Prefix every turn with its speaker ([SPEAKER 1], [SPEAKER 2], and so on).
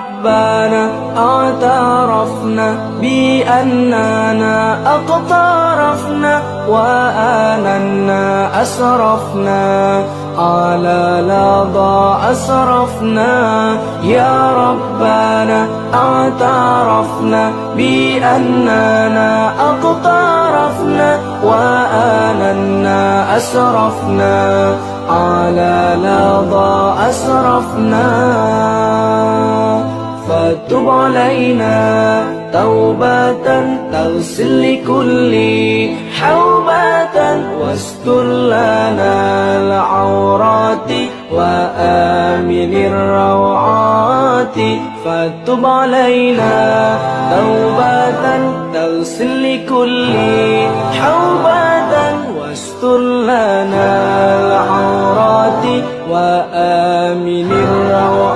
[SPEAKER 1] ربنا اعترفنا بأننا اقترفنا وآننا أسرفنا على لظى أسرفنا. يا ربنا اعترفنا بأننا اقترفنا وآننا أسرفنا على لظى أسرفنا. فتب علينا توبة تغسل لكل حوبة واستر لنا العورات وآمن الروعات. فتب علينا توبة تغسل لكل حوبة واستر لنا العورات وآمن الروعات.